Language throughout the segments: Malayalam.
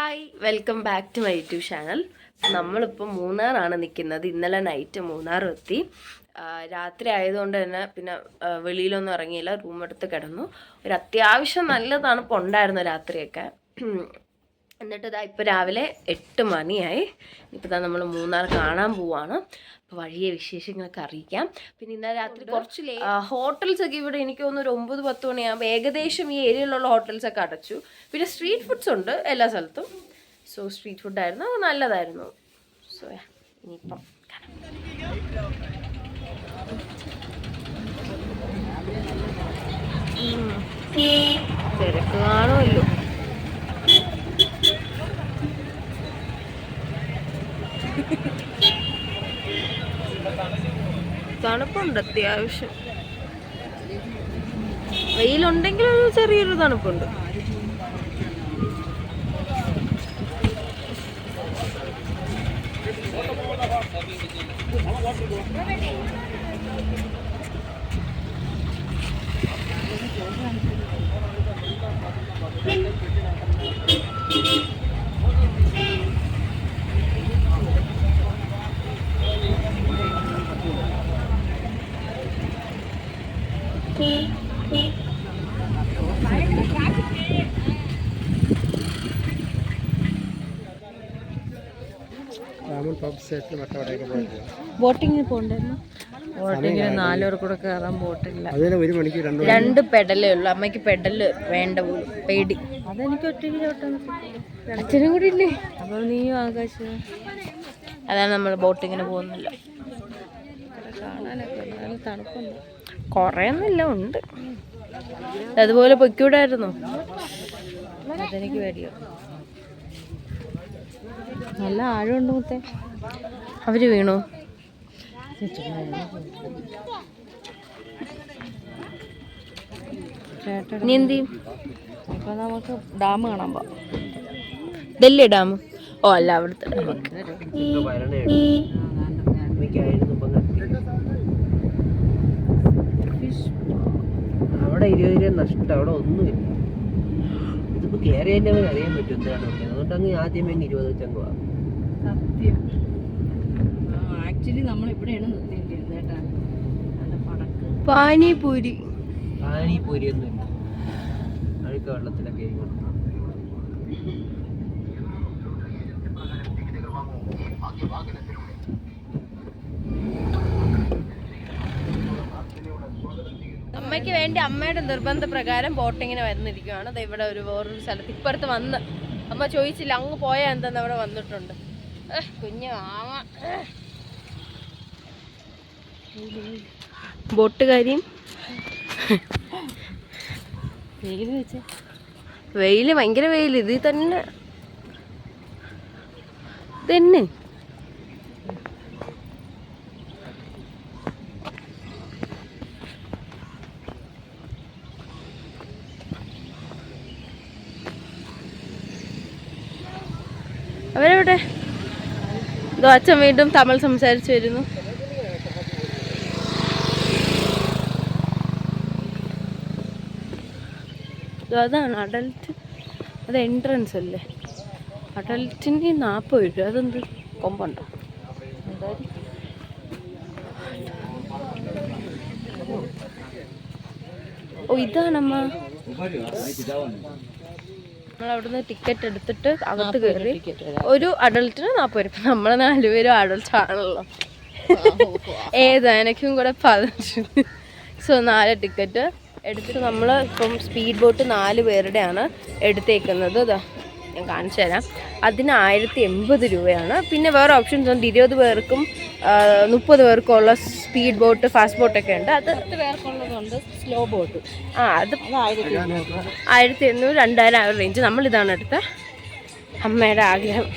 Hi welcome back to my YouTube channel. നമ്മളിപ്പോൾ മൂന്നാറാണ് നിൽക്കുന്നത്. ഇന്നലെ നൈറ്റ് മൂന്നാർ എത്തി. രാത്രി ആയതുകൊണ്ട് തന്നെ പിന്നെ വെളിയിലൊന്നും ഇറങ്ങിയില്ല, റൂം എടുത്ത് കിടന്നു. ഒരു അത്യാവശ്യം നല്ല തണുപ്പുണ്ടായിരുന്നു രാത്രിയൊക്കെ. എന്നിട്ട് ഇതാ ഇപ്പോൾ രാവിലെ 8 മണിയായി. ഇപ്പോൾ ഇതാ നമ്മൾ മൂന്നാർ കാണാൻ പോവാണ്. അപ്പോൾ വഴിയെ വിശേഷങ്ങളൊക്കെ അറിയിക്കാം. പിന്നെ ഇന്നലെ രാത്രി കുറച്ച് ഹോട്ടൽസൊക്കെ ഇവിടെ എനിക്ക് തോന്നുന്നു ഒരു 9-10 മണിയാകുമ്പോൾ ഏകദേശം ഈ ഏരിയയിലുള്ള ഹോട്ടൽസൊക്കെ അടച്ചു. പിന്നെ സ്ട്രീറ്റ് ഫുഡ്സ് ഉണ്ട് എല്ലാ സ്ഥലത്തും. സോ സ്ട്രീറ്റ് ഫുഡായിരുന്നു, നല്ലതായിരുന്നു. സോ ഇനിയിപ്പം തിരക്ക് കാണുമല്ലോ. തണുപ്പുണ്ട് അത്യാവശ്യം. വെയിലുണ്ടെങ്കിൽ ചെറിയൊരു തണുപ്പുണ്ട്. ബോട്ടിങ്ങിന് പോണ്ടായിരുന്നു. ബോട്ടിങ്ങിന് 4 പേർ കൂടെ കയറാൻ ബോട്ടില്ല. 2 പെഡലേ ഉള്ളു. അമ്മയ്ക്ക് പെഡല് വേണ്ട പോലും, പേടി. അതെനിക്ക് ഒറ്റയ്ക്ക് ചോട്ടാൻ അച്ഛനും കൂടി ഇല്ലേ. അപ്പോൾ നീയും ആകാശം. അതാണ് നമ്മൾ ബോട്ടിങ്ങിന് പോകുന്നില്ല. കാണാനൊക്കെ നല്ല തണുപ്പുണ്ട്. കുറേയൊന്നുമില്ല, ഉണ്ട്. അതുപോലെ പൊയ്ക്കൂടായിരുന്നു. അതെനിക്ക് പേടിയോ. നല്ല ആഴമുണ്ട് മുത്തേ. അവര് വീണു. നീ എന്ത് ചെയ്യും? ഇപ്പൊ നമുക്ക് ഡാം കാണാൻ പോവാം. ഡൽഹി ഡാം. ഓ അല്ല, അവിടുത്തെ ഡാം. അവിടെ 20 നഷ്ടം, അവിടെ ഒന്നുമില്ല. ഇതിപ്പോ കയറി തന്നെ അവൻ അറിയാൻ പറ്റും എന്താണ്. അതുകൊണ്ട് അങ്ങ് ആദ്യമേ 20 വെച്ചങ്ങ് പോവാം. സത്യം. ആക്ച്വലി നമ്മൾ ഇവിടെയാണ് നിർത്തേണ്ടിയിരുന്നത് കേട്ടാ. പാനിപൂരി ഒന്നുമില്ല. അഴുക്ക വെള്ളത്തിലൊക്കെ ആയിരിക്കും. അമ്മയ്ക്ക് വേണ്ടി അമ്മയുടെ നിർബന്ധപ്രകാരം ബോട്ടിങ്ങിന് വന്നിരിക്കുകയാണ്. അത് ഇവിടെ വേറൊരു സ്ഥലത്ത് ഇപ്പുറത്ത് വന്ന് അമ്മ ചോദിച്ചില്ല അങ്ങ് പോയാൽ എന്താന്ന് അവിടെ വന്നിട്ടുണ്ട്. കുഞ്ഞു ആമ ബോട്ടുകാരിയും. വെയില് ഭയങ്കര വെയില്. ഇത് തന്നെ അവരെവിടെ? ഇതോ അച്ഛൻ വീണ്ടും തമിഴ് സംസാരിച്ചു വരുന്നു. അതാണ് അഡൽട്ട്. അത് എൻട്രൻസ് അല്ലേ. അഡൽറ്റിന് 40 രൂപ. അതെന്ത് കൊമ്പുണ്ടോ? ഓ ഇതാണമ്മ. നമ്മളവിടുന്ന് ടിക്കറ്റ് എടുത്തിട്ട് അകത്ത് കയറി. ഒരു അഡൽട്ടിന് 40 രൂപ. നമ്മള് 4 പേരും അഡൽട്ട് ആണല്ലോ. ഏതാനക്കും കൂടെ 15. സോ 4 ടിക്കറ്റ് എടുത്തിട്ട് നമ്മൾ ഇപ്പം സ്പീഡ് ബോട്ട് 4 പേരുടെയാണ് എടുത്തേക്കുന്നത്. ഇതാ ഞാൻ കാണിച്ചു തരാം. അതിന് 1080 രൂപയാണ്. പിന്നെ വേറെ ഓപ്ഷൻസ് ഉണ്ട്. 20 പേർക്കും 30 പേർക്കും ഉള്ള സ്പീഡ് ബോട്ട്, ഫാസ്റ്റ് ബോട്ടൊക്കെ ഉണ്ട്. അത് 10 പേർക്കുള്ളതുണ്ട്, സ്ലോ ബോട്ട്. അത് 1800, 2000 റേഞ്ച്. നമ്മളിതാണ് എടുത്ത. അമ്മയുടെ ആഗ്രഹം.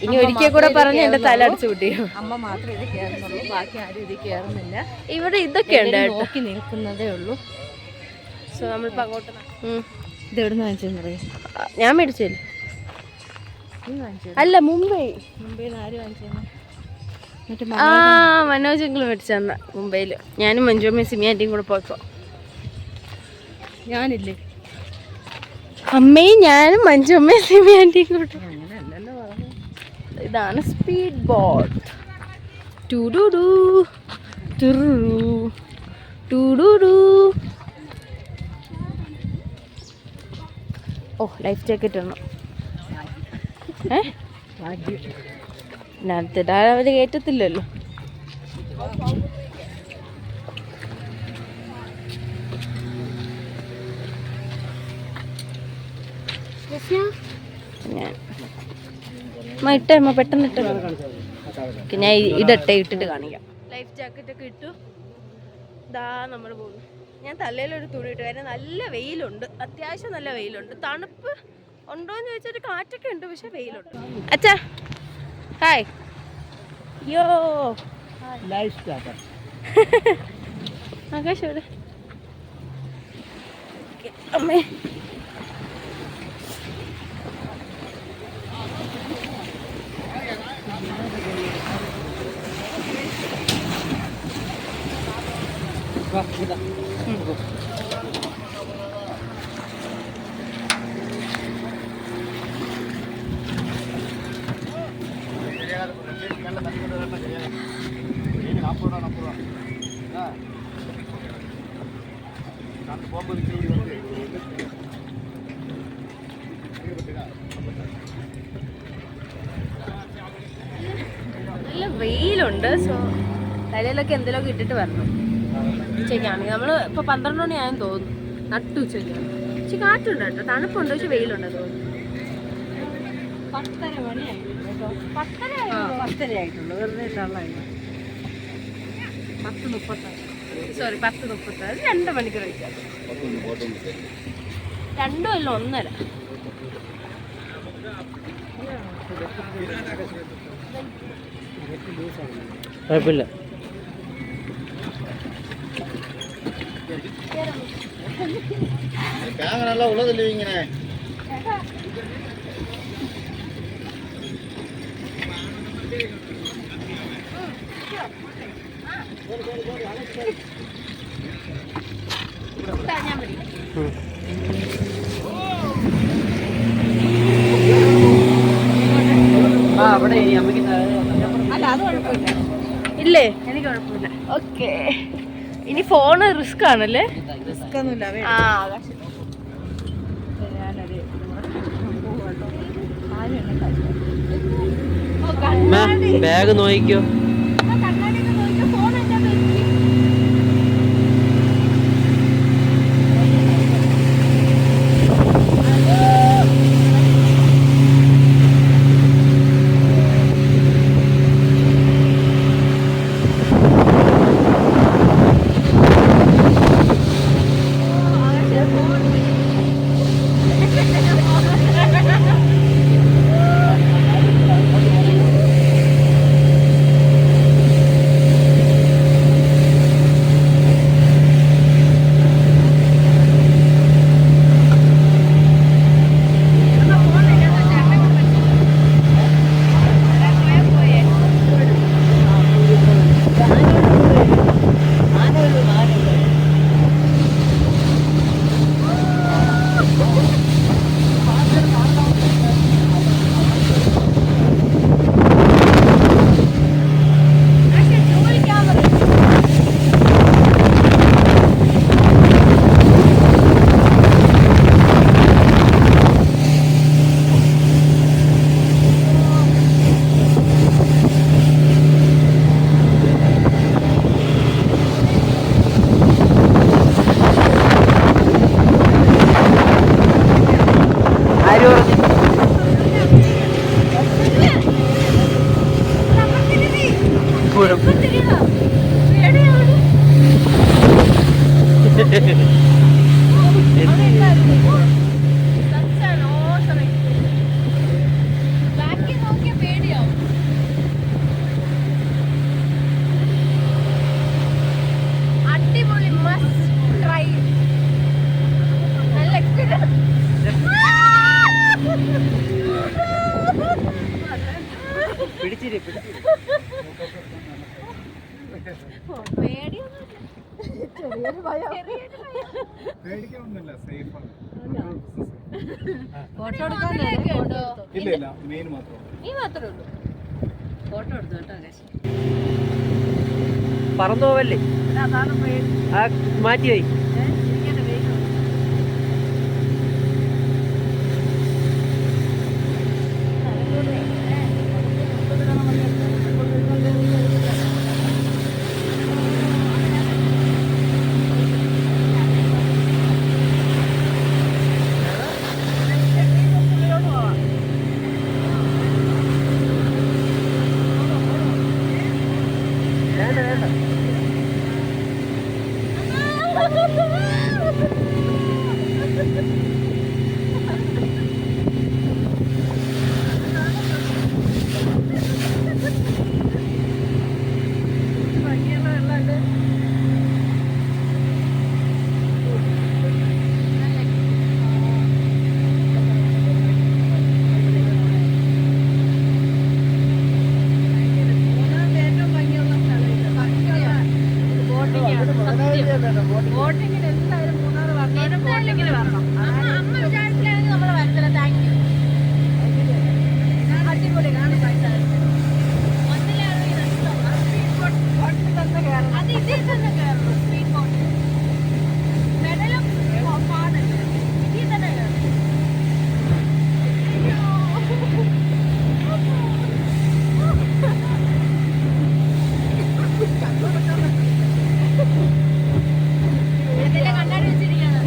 ഇനി ഒരിക്കൽ കൂടെ പറഞ്ഞ് എൻ്റെ തല അടിച്ചു കൂട്ടിയോ. അമ്മ മാത്രമേ ഇത് കയറുന്നുള്ളൂ, ബാക്കി ആരും ഇത് കയറുന്നില്ല. ഇവിടെ ഇതൊക്കെ ഉണ്ട്, നോക്കി നിൽക്കുന്നതേ ഉള്ളൂ. സോ നമ്മളിപ്പോൾ അങ്ങോട്ട്. ഇത് എവിടെ നിന്ന് വാങ്ങിച്ചെന്ന് പറയും. ഞാൻ മേടിച്ചില്ല. അല്ല, മുംബൈയിൽ നിന്ന് ആര് വാങ്ങിച്ചെന്ന്? മനോജ് അങ്കിൾ മേടിച്ചെന്ന മുംബൈയിൽ. ഞാനും മഞ്ജുമ്മയും സിമിയാൻ്റെയും കൂടെ പോയപ്പോൾ. ഞാനില്ലേ അമ്മയും ഞാനും മഞ്ജുമ്മയും സിമി ആൻറ്റിയും കൂടെ. ഇതാണ് സ്പീഡ് ബോട്ട്. ടുഡുഡു ടുറുറു ടുഡുഡു. ഓ ലൈഫ് ജാക്കറ്റ് ഇടണം. അടുത്തിടാൻ അവർ കയറ്റത്തില്ലല്ലോ. ഞാൻ ഇട്ടേ പെട്ടെന്ന് ഇട്ട്. ഞാൻ ഇട്ടിട്ട് കാണിക്കാം. ലൈഫ് ജാക്കറ്റ് ഒക്കെ ഇട്ടു. ഇതാ നമ്മൾ പോകുന്നു. ഞാൻ തലയിലൊരു തുണി ഇട്ടു. കാരണം നല്ല വെയിലുണ്ട്, അത്യാവശ്യം നല്ല വെയിലുണ്ട്. തണുപ്പ് ഉണ്ടോയെന്ന് ചോദിച്ചാൽ കാറ്റൊക്കെ ഉണ്ട്, പക്ഷെ വെയിലുണ്ട്. അച്ഛാ ഹായ്. യോ ആകാശ് ഇവിടെ. അമ്മേ നല്ല വെയിലുണ്ട്. സോ തലയിലൊക്കെ എന്തെങ്കിലുമൊക്കെ ഇട്ടിട്ട് വരണം. ഉച്ചയ്ക്കാണെങ്കിൽ നമ്മൾ ഇപ്പോൾ 12 മണിയായെന്ന് തോന്നുന്നു. നട്ടു ഉച്ചയ്ക്ക്. പക്ഷെ കാറ്റുണ്ട് കേട്ടോ, തണുപ്പുണ്ട്, പക്ഷെ വെയിലുണ്ട് തോന്നുന്നു. 10:30 മണിയായിട്ടുള്ളൂ. 10:30 ആയിട്ടുള്ളൂ. വെറുതെ 10:30. സോറി 10:30. 2 മണിക്കൂർ കഴിക്കാം. 2 അല്ല 1:30. കുഴപ്പമില്ല. நல்லா உள்ளதில்லை இங்கே അവിടെ അമ്മയ്ക്ക് അല്ല അത് കുഴപ്പമില്ല. ഇല്ലേ എനിക്ക് കുഴപ്പമില്ല. ഓക്കെ. ഇനി ഫോണ് റിസ്ക് ആണല്ലേ? ആ ബാഗ് നോക്കിക്കോ. അടിപൊളി മസ്റ്റ് ട്രൈ. നല്ല എക്സ്പീരിയൻസ്. പിടിച്ചിരി പേടിയൊന്നും ചെറിയൊരു ഭയം. ഫോട്ടോ എടുക്കാനൊക്കെ ഉണ്ടോ? മെയിൻ മാത്രം നീ മാത്രമേ ഉള്ളൂ. ഫോട്ടോ എടുത്തു കേട്ടോ ആകാശ്. പറന്നോവല്ലേ അതാണ് പേര്. ആ മാറ്റിയായി ഇരിക്കട്ടെ, വെയിറ്റ്. വേണ്ട വേണ്ട ബോട്ടിങ്ങിന് എന്തായാലും മൂന്നാർ വരണം. ബോട്ടിങ്ങിന് വരണം. അമ്മ വിചാരിച്ചില്ലെങ്കിൽ നമ്മൾ വരത്തില്ല. Thank you. അടിപൊളി കാണും പൈസ. അത് ഇതിൽ തന്നെ കയറണം. സ്പീഡ് ബോട്ട് മെഡലും പാടല്ലേ, ഇതിൽ തന്നെ കയറണം. കണ്ണാടി വെച്ചിരിക്കുകയാണ്.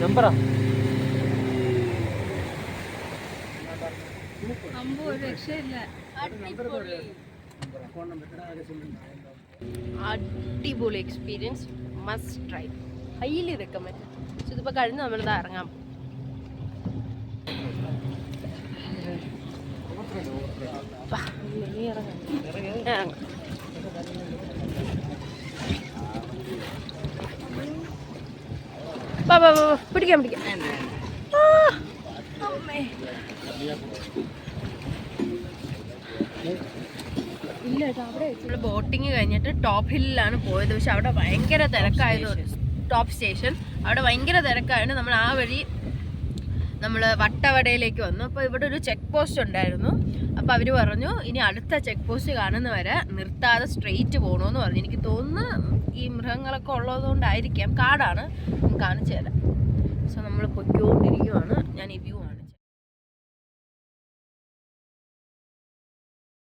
നമ്പറാ അമ്പോ ഒരു രക്ഷയില്ല. അടിപൊളി experience, must try, highly recommend. പക്ഷെ ഇതിപ്പോൾ കഴിഞ്ഞ് നമ്മളിതാ ഇറങ്ങാം. പിടിക്കാം പിടിക്കാം. നമ്മൾ ബോട്ടിങ് കഴിഞ്ഞിട്ട് ടോപ്പ് ഹില്ലിലാണ് പോയത്. പക്ഷെ അവിടെ ഭയങ്കര തിരക്കായതുകൊണ്ട്, ടോപ്പ് സ്റ്റേഷൻ അവിടെ ഭയങ്കര തിരക്കായതുകൊണ്ട് നമ്മൾ ആ വഴി നമ്മൾ വട്ടവടയിലേക്ക് വന്നു. അപ്പോൾ ഇവിടെ ഒരു ചെക്ക് പോസ്റ്റ് ഉണ്ടായിരുന്നു. അപ്പോൾ അവർ പറഞ്ഞു ഇനി അടുത്ത ചെക്ക് പോസ്റ്റ് കാണുന്നവരെ നിർത്താതെ സ്ട്രെയിറ്റ് പോകണമെന്ന് പറഞ്ഞു. എനിക്ക് തോന്നുന്നു ഈ മൃഗങ്ങളൊക്കെ ഉള്ളതുകൊണ്ടായിരിക്കാം. കാടാണ്, കാണിച്ചു തരാം. സോ നമ്മൾ പൊയ്ക്കൊണ്ടിരിക്കുവാണ്. ഞാൻ ഈ വ്യൂ